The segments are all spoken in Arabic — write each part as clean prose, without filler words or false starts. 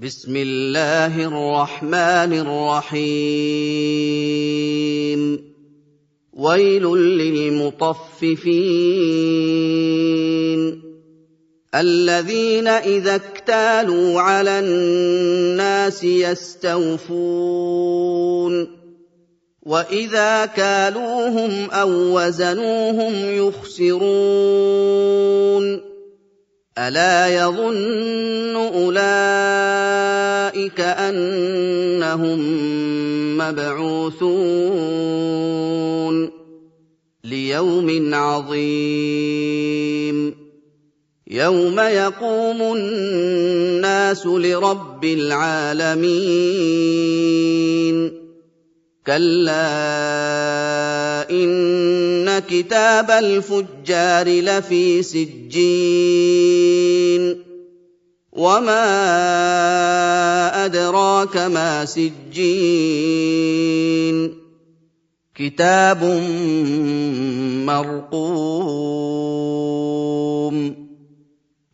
بسم الله الرحمن الرحيم ويل للمطففين الذين إذا اكتالوا على الناس يستوفون وإذا كالوهم أو وزنوهم يخسرون ألا يظن أولئك أنهم مبعوثون ليوم عظيم يوم يقوم الناس لرب العالمين كلا إن كتاب الفجار لفي سجين وما أدراك ما سجين كتاب مرقوم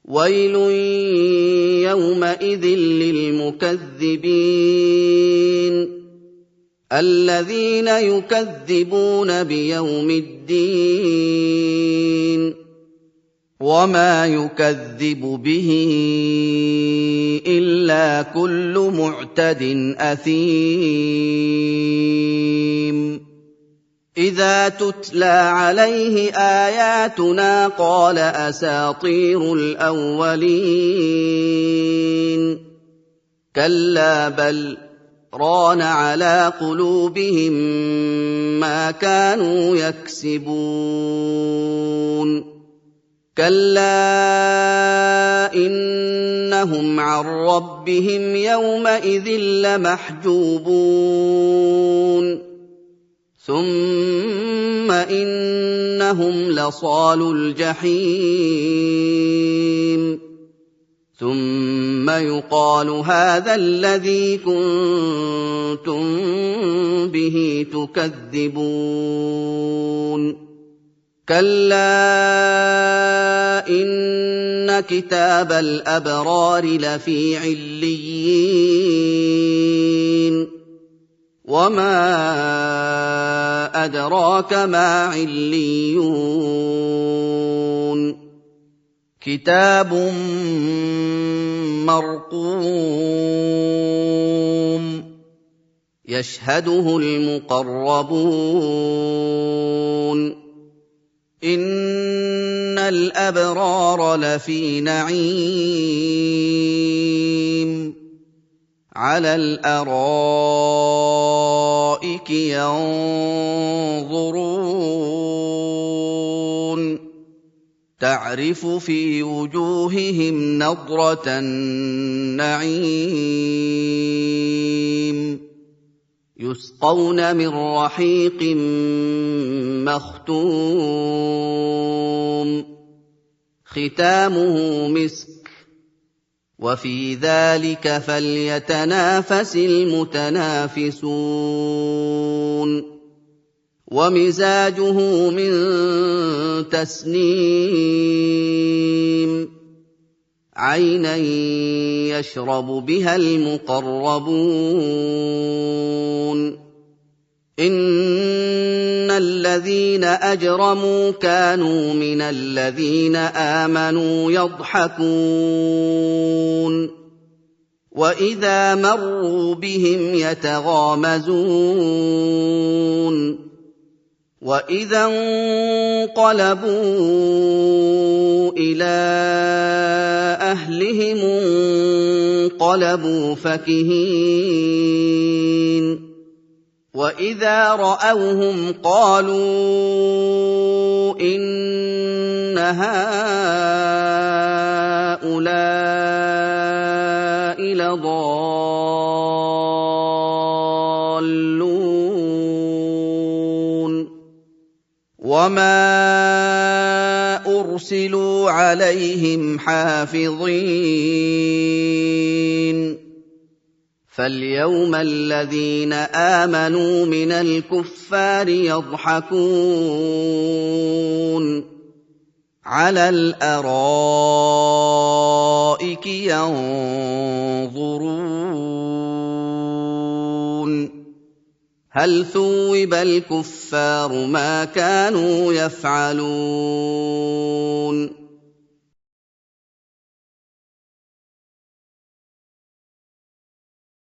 ويل يومئذ للمكذبين الذين يكذبون بيوم الدين وما يكذب به إلا كل معتد أثيم إذا تتلى عليه آياتنا قال أساطير الأولين كلا بل ران على قلوبهم ما كانوا يكسبون كلا إنهم عن ربهم يومئذ لمحجوبون ثم إنهم لصالو الجحيم ثم يقال هذا الذي كنتم به تكذبون كلا إن كتاب الأبرار لفي عليين وما أدراك ما عليون كتاب مرقوم يشهده المقربون إن الأبرار لفي نعيم على الأرائك ينظرون تعرف في وجوههم نضرة النعيم يسقون من رحيق مختوم ختامه مسك وفي ذلك فليتنافس المتنافسون ومزاجه من تسنيم عينا يشرب بها المقربون إن الذين أجرموا كانوا من الذين آمنوا يضحكون وإذا مروا بهم يتغامزون وإذا انقلبوا إلى أهلهم انقلبوا فكهين وإذا رأوهم قالوا إن هؤلاء لضالون وما أرسلوا عليهم حافظين فاليوم الذين آمنوا من الكفار يضحكون على الأرائك رَبِّكِ يَنظُرُونَ هَلْ ثُوِّبَ الْكُفَّارُ مَا كَانُوا يَفْعَلُونَ